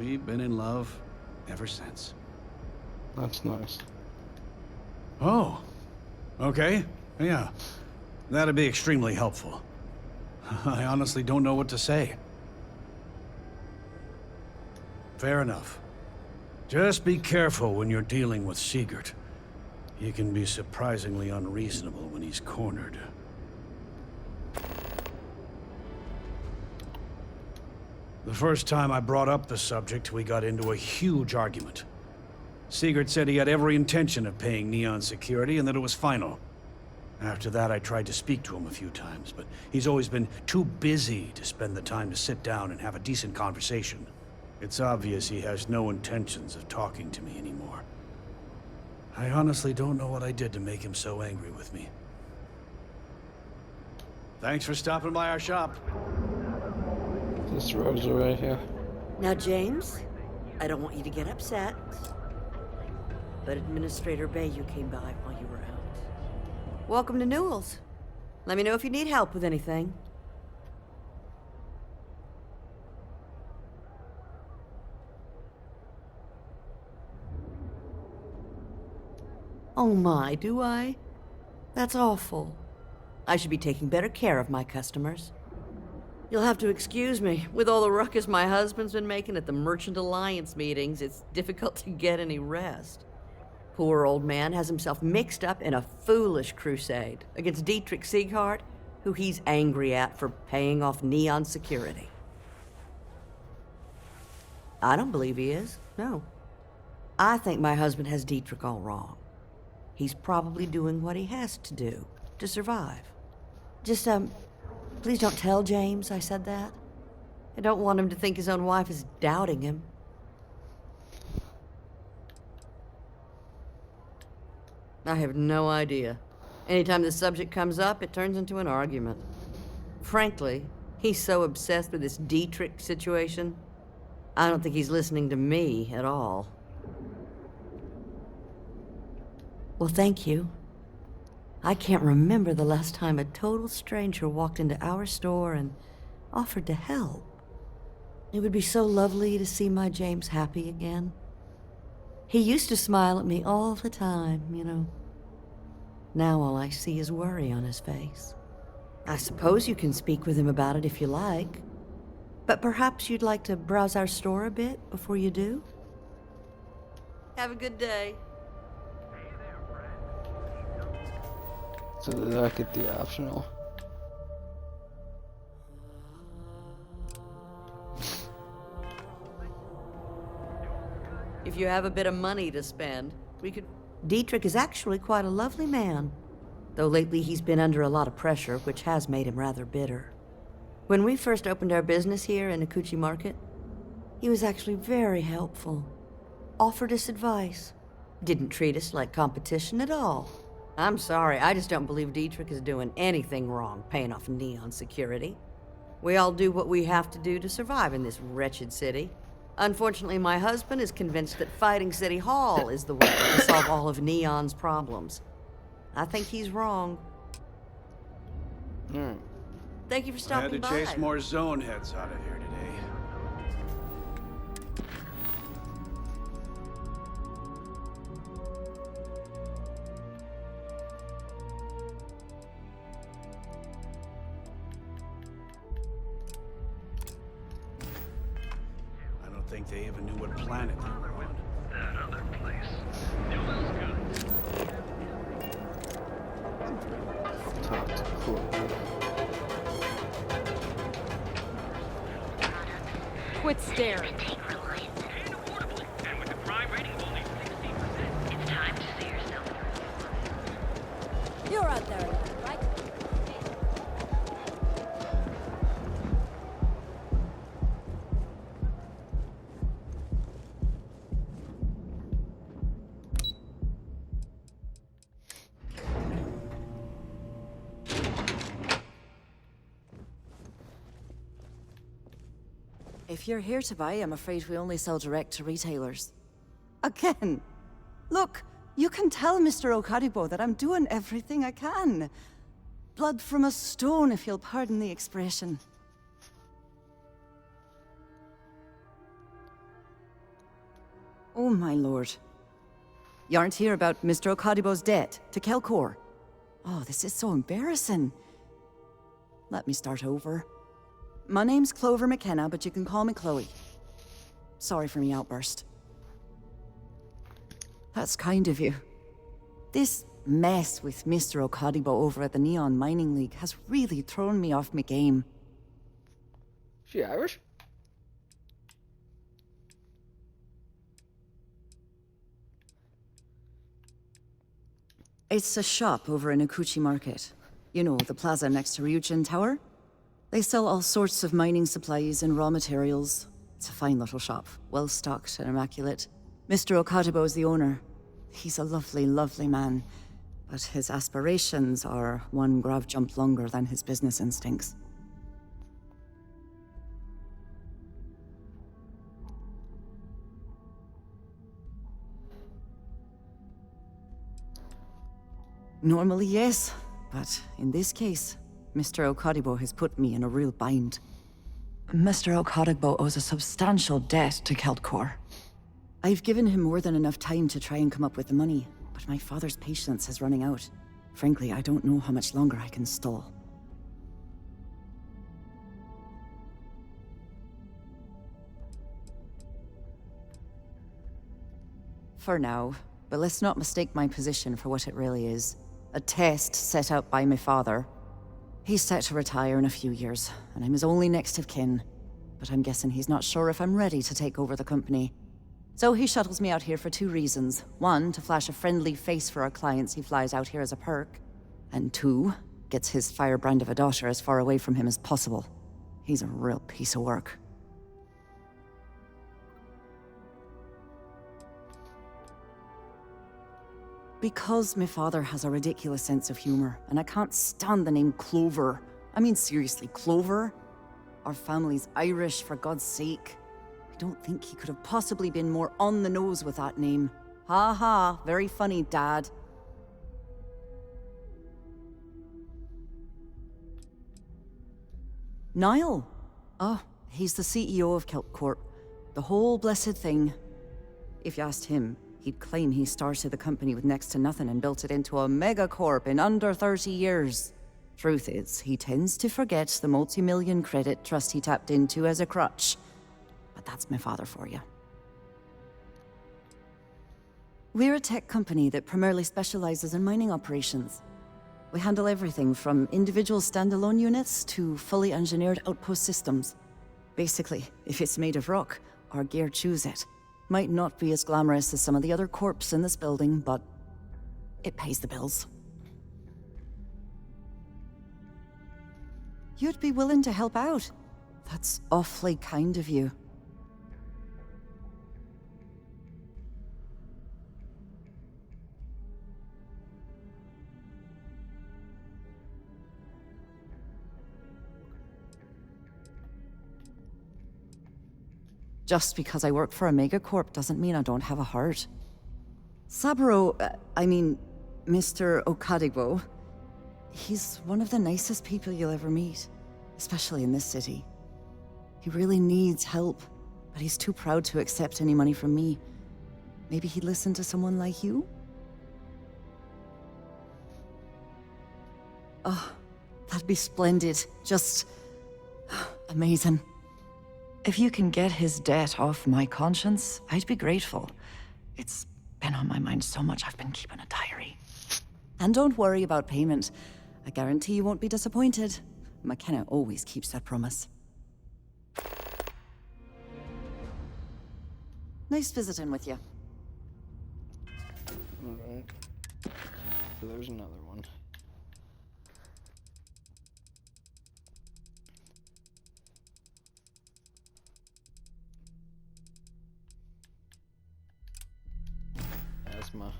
We've been in love ever since. That's nice. Oh, okay, yeah. That'd be extremely helpful. I honestly don't know what to say. Fair enough. Just be careful when you're dealing with Sigurd. He can be surprisingly unreasonable when he's cornered. The first time I brought up the subject, we got into a huge argument. Sigurd said he had every intention of paying Neon security and that it was final. After that, I tried to speak to him a few times, but he's always been too busy to spend the time to sit down and have a decent conversation. It's obvious he has no intentions of talking to me anymore. I honestly don't know what I did to make him so angry with me. Thanks for stopping by our shop. This Rosa right here. Now, James, I don't want you to get upset, but Administrator Bayou came by while you were out. Welcome to Newell's. Let me know if you need help with anything. Oh my, do I? That's awful. I should be taking better care of my customers. You'll have to excuse me. With all the ruckus my husband's been making at the Merchant Alliance meetings, it's difficult to get any rest. Poor old man has himself mixed up in a foolish crusade against Dietrich Sieghart, who he's angry at for paying off Neon security. I don't believe he is, no. I think my husband has Dietrich all wrong. He's probably doing what he has to do to survive. Just, please don't tell James I said that. I don't want him to think his own wife is doubting him. I have no idea. Anytime the subject comes up, it turns into an argument. Frankly, he's so obsessed with this Dietrich situation, I don't think he's listening to me at all. Well, thank you. I can't remember the last time a total stranger walked into our store and offered to help. It would be so lovely to see my James happy again. He used to smile at me all the time, you know. Now all I see is worry on his face. I suppose you can speak with him about it if you like. But perhaps you'd like to browse our store a bit before you do? Have a good day. So did I get the optional? If you have a bit of money to spend, we could... Dietrich is actually quite a lovely man. Though lately he's been under a lot of pressure, which has made him rather bitter. When we first opened our business here in Akuchi Market, he was actually very helpful. Offered us advice. Didn't treat us like competition at all. I'm sorry, I just don't believe Dietrich is doing anything wrong paying off Neon security. We all do what we have to do to survive in this wretched city. Unfortunately, my husband is convinced that fighting City Hall is the way to solve all of Neon's problems. I think he's wrong. Thank you for stopping by. I had to chase more zone heads out of here today. I don't think they even knew what planet they were on. That other place. It was good. Talk to cool. Quit staring. And with the crime rating of only 60%, It's time to see yourself. You're out there, right? If you're here to buy, I'm afraid we only sell direct to retailers. Again! Look, you can tell Mr. Okaribo that I'm doing everything I can. Blood from a stone, if you'll pardon the expression. Oh my lord. You aren't here about Mr. Okaribo's debt to Kelkor. Oh, this is so embarrassing. Let me start over. My name's Clover McKenna, but you can call me Chloe. Sorry for me outburst. That's kind of you. This mess with Mr. Okadibo over at the Neon Mining League has really thrown me off my game. She Irish? It's a shop over in Akuchi Market. You know, the plaza next to Ryujin Tower? They sell all sorts of mining supplies and raw materials. It's a fine little shop, well stocked and immaculate. Mr. Okadibo is the owner. He's a lovely, lovely man, but his aspirations are one grav jump longer than his business instincts. Normally, yes, but in this case, Mr. Okadibo has put me in a real bind. Mr. Okadibo owes a substantial debt to Keldcor. I've given him more than enough time to try and come up with the money, but my father's patience is running out. Frankly, I don't know how much longer I can stall. For now, but let's not mistake my position for what it really is. A test set out by my father. He's set to retire in a few years, and I'm his only next of kin. But I'm guessing he's not sure if I'm ready to take over the company. So he shuttles me out here for two reasons. One, to flash a friendly face for our clients he flies out here as a perk. And two, gets his firebrand of a daughter as far away from him as possible. He's a real piece of work. Because my father has a ridiculous sense of humor, and I can't stand the name Clover. I mean, seriously, Clover? Our family's Irish, for God's sake. I don't think he could have possibly been more on the nose with that name. Ha ha, very funny, Dad. Niall? Oh, he's the CEO of Kelpcorp. The whole blessed thing. If you asked him, he'd claim he started the company with next to nothing and built it into a megacorp in under 30 years. Truth is, he tends to forget the multi-million credit trust he tapped into as a crutch. But that's my father for you. We're a tech company that primarily specializes in mining operations. We handle everything from individual standalone units to fully engineered outpost systems. Basically, if it's made of rock, our gear chews it. Might not be as glamorous as some of the other corps in this building, but it pays the bills. You'd be willing to help out. That's awfully kind of you. Just because I work for a megacorp doesn't mean I don't have a heart. Saburo, Mr. Okadigbo, he's one of the nicest people you'll ever meet, especially in this city. He really needs help, but he's too proud to accept any money from me. Maybe he'd listen to someone like you? Oh, that'd be splendid. Just amazing. If you can get his debt off my conscience, I'd be grateful. It's been on my mind so much I've been keeping a diary. And don't worry about payment. I guarantee you won't be disappointed. McKenna always keeps that promise. Nice visiting with you. Alright. So there's another one. Asthma.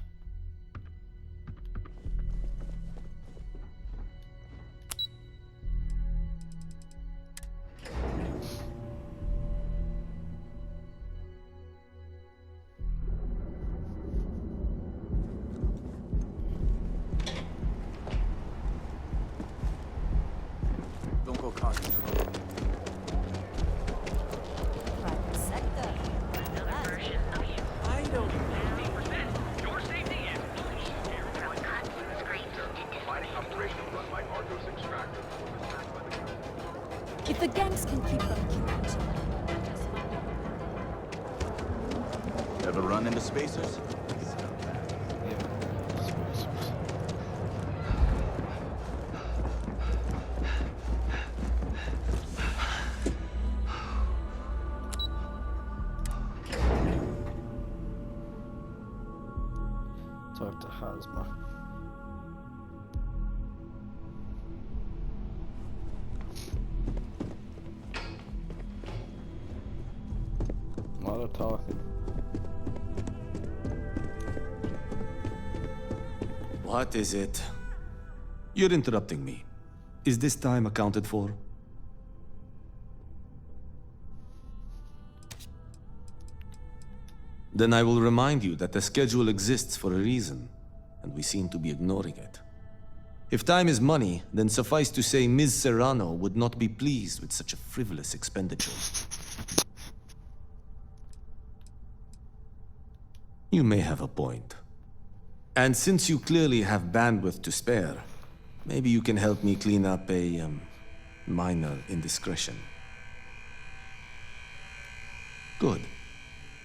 Don't go causing trouble. Private sector. Another version of you. I don't. 50%. Your safety is If the gangs can keep them connected. Ever run into spacers? Talk to Hazma. A lot of talking. What is it? You're interrupting me. Is this time accounted for? Then I will remind you that the schedule exists for a reason, and we seem to be ignoring it. If time is money, then suffice to say Ms. Serrano would not be pleased with such a frivolous expenditure. You may have a point. And since you clearly have bandwidth to spare, maybe you can help me clean up a, minor indiscretion. Good.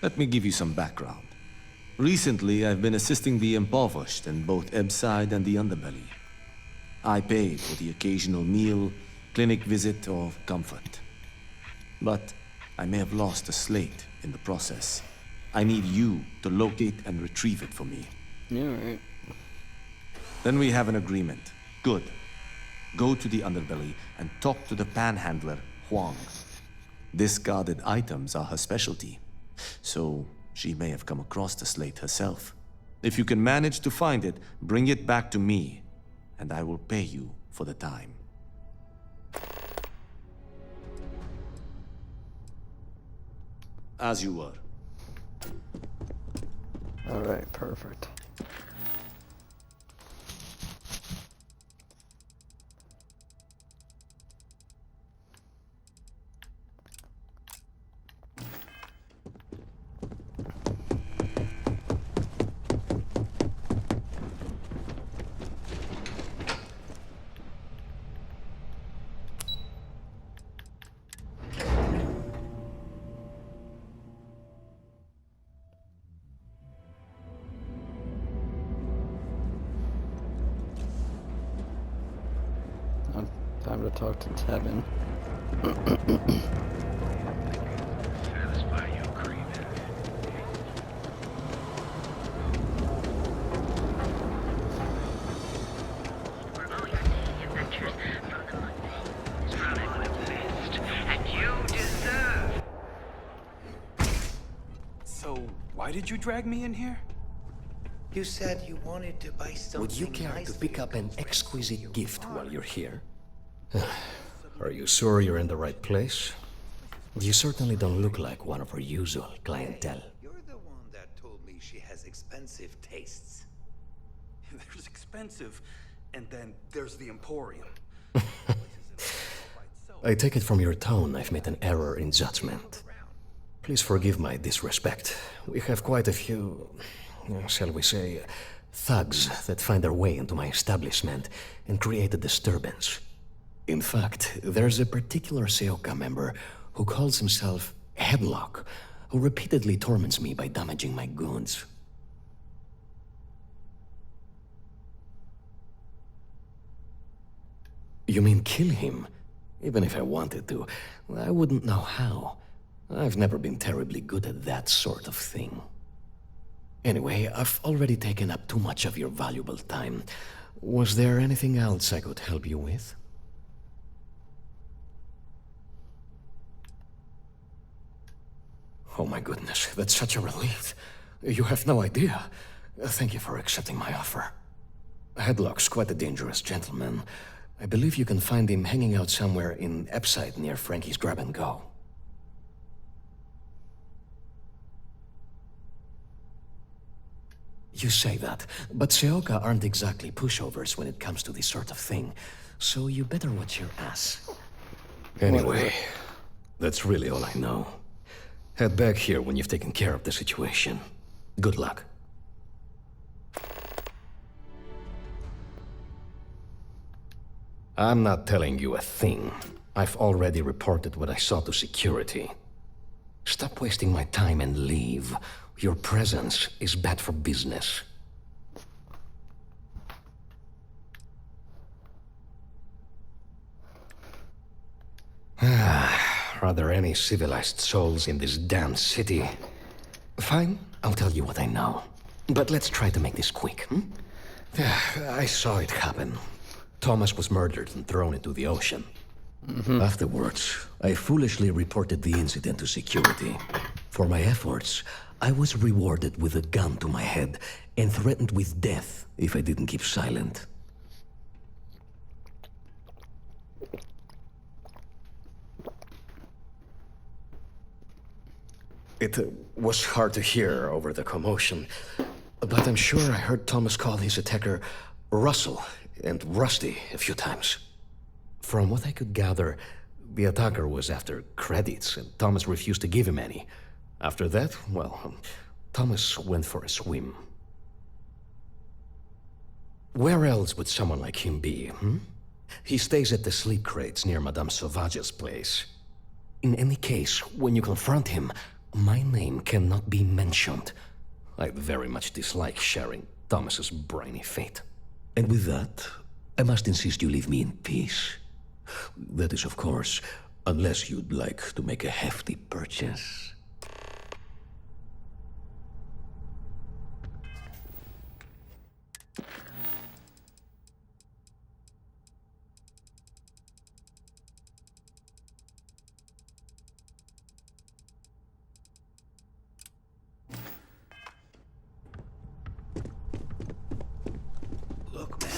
Let me give you some background. Recently, I've been assisting the impoverished in both Ebbside and the Underbelly. I pay for the occasional meal, clinic visit, or comfort. But I may have lost a slate in the process. I need you to locate and retrieve it for me. Yeah, right. Then we have an agreement. Good. Go to the Underbelly and talk to the panhandler, Huang. Discarded items are her specialty, so she may have come across the slate herself. If you can manage to find it, bring it back to me, and I will pay you for the time. As you were. All right, perfect. Time to talk to Tevin. Satisfy your craving. Why did you drag me in here? You said you wanted to buy something. Would you care nice to for pick your up an girlfriend? exquisite gift while you're here? Are you sure you're in the right place? You certainly don't look like one of our usual clientele. You're the one that told me she has expensive tastes. There's expensive, and then there's the Emporium. I take it from your tone I've made an error in judgment. Please forgive my disrespect. We have quite a few, shall we say, thugs that find their way into my establishment and create a disturbance. In fact, there's a particular Seoka member who calls himself Headlock, who repeatedly torments me by damaging my goods. You mean kill him? Even if I wanted to, I wouldn't know how. I've never been terribly good at that sort of thing. Anyway, I've already taken up too much of your valuable time. Was there anything else I could help you with? Oh my goodness, that's such a relief. You have no idea. Thank you for accepting my offer. Headlock's quite a dangerous gentleman. I believe you can find him hanging out somewhere in Epside near Frankie's Grab and Go. You say that, but Seoka aren't exactly pushovers when it comes to this sort of thing, so you better watch your ass. Anyway, that's really all I know. Head back here when you've taken care of the situation. Good luck. I'm not telling you a thing. I've already reported what I saw to security. Stop wasting my time and leave. Your presence is bad for business. Are there any civilized souls in this damn city? Fine, I'll tell you what I know. But let's try to make this quick, I saw it happen. Thomas was murdered and thrown into the ocean. Afterwards, I foolishly reported the incident to security. For my efforts, I was rewarded with a gun to my head and threatened with death if I didn't keep silent. It was hard to hear over the commotion, but I'm sure I heard Thomas call his attacker Russell and Rusty a few times. From what I could gather, the attacker was after credits, and Thomas refused to give him any. After that, well, Thomas went for a swim. Where else would someone like him be, He stays at the sleep crates near Madame Sauvage's place. In any case, when you confront him, my name cannot be mentioned. I'd very much dislike sharing Thomas's briny fate. And with that, I must insist you leave me in peace. That is, of course, unless you'd like to make a hefty purchase. Look, man.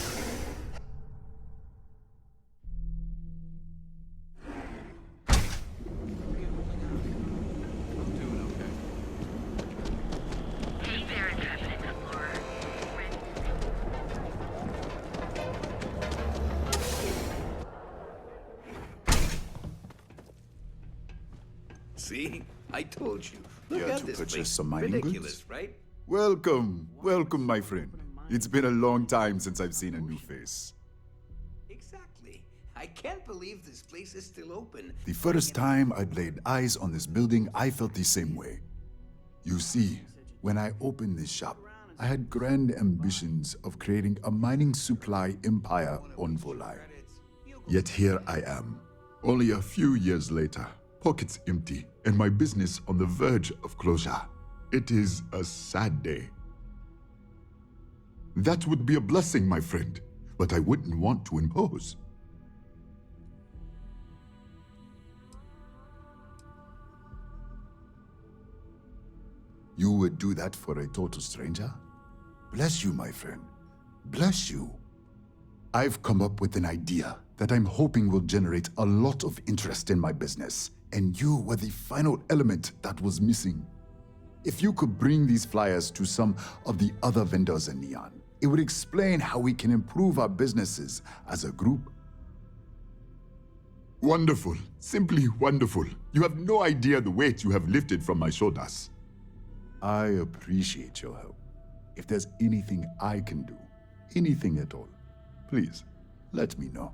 See? I told you. Here Look at to this purchase place. some mining Ridiculous, goods? right? Welcome, welcome, my friend. It's been a long time since I've seen a new face. Exactly. I can't believe this place is still open. The first time I laid eyes on this building, I felt the same way. You see, when I opened this shop, I had grand ambitions of creating a mining supply empire on Volai. Yet here I am, only a few years later, pockets empty, and my business on the verge of closure. It is a sad day. That would be a blessing, my friend, but I wouldn't want to impose. You would do that for a total stranger? Bless you, my friend. Bless you. I've come up with an idea that I'm hoping will generate a lot of interest in my business, and you were the final element that was missing. If you could bring these flyers to some of the other vendors in Neon, it would explain how we can improve our businesses as a group. Wonderful. Simply wonderful. You have no idea the weight you have lifted from my shoulders. I appreciate your help. If there's anything I can do, anything at all, please, let me know.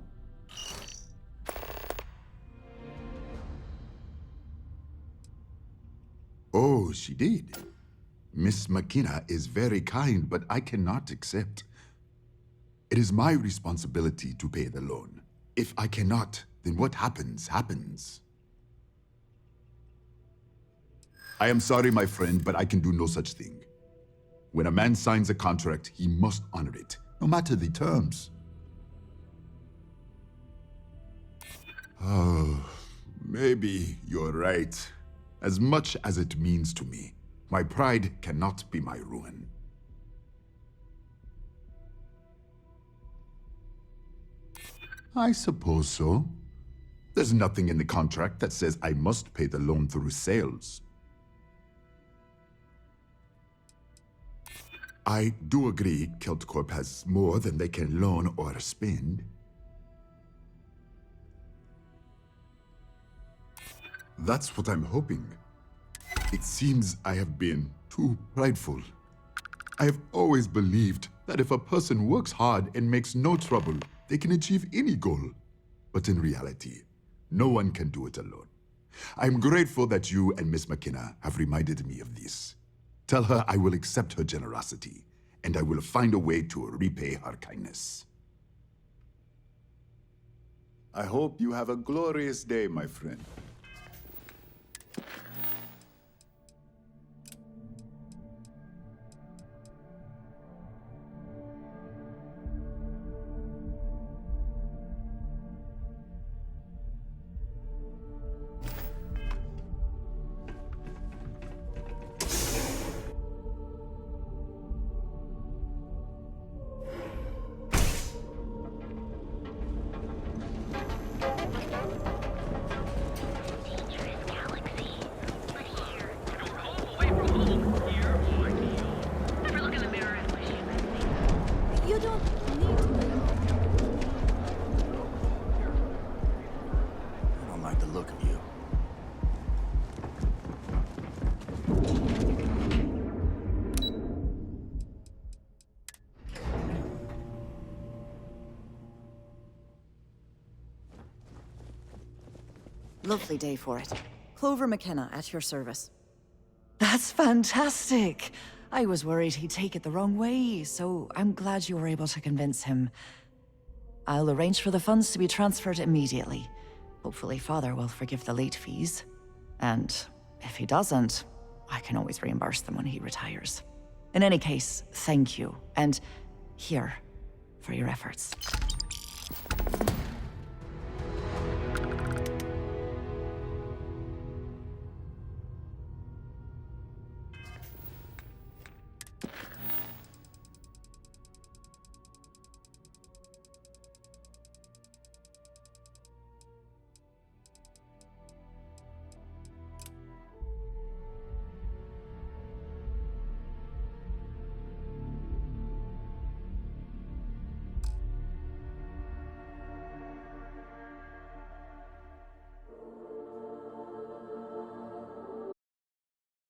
Oh, she did. Miss McKenna is very kind, but I cannot accept. It is my responsibility to pay the loan. If I cannot, then what happens, happens. I am sorry, my friend, but I can do no such thing. When a man signs a contract, he must honor it, no matter the terms. Oh, maybe you're right. As much as it means to me, my pride cannot be my ruin. I suppose so. There's nothing in the contract that says I must pay the loan through sales. I do agree KeltCorp has more than they can loan or spend. That's what I'm hoping. It seems I have been too prideful. I have always believed that if a person works hard and makes no trouble, they can achieve any goal. But in reality, no one can do it alone. I'm grateful that you and Miss McKenna have reminded me of this. Tell her I will accept her generosity, and I will find a way to repay her kindness. I hope you have a glorious day, my friend. Lovely day for it. Clover McKenna, at your service. That's fantastic! I was worried he'd take it the wrong way, so I'm glad you were able to convince him. I'll arrange for the funds to be transferred immediately. Hopefully Father will forgive the late fees. And if he doesn't, I can always reimburse them when he retires. In any case, thank you, and here, for your efforts.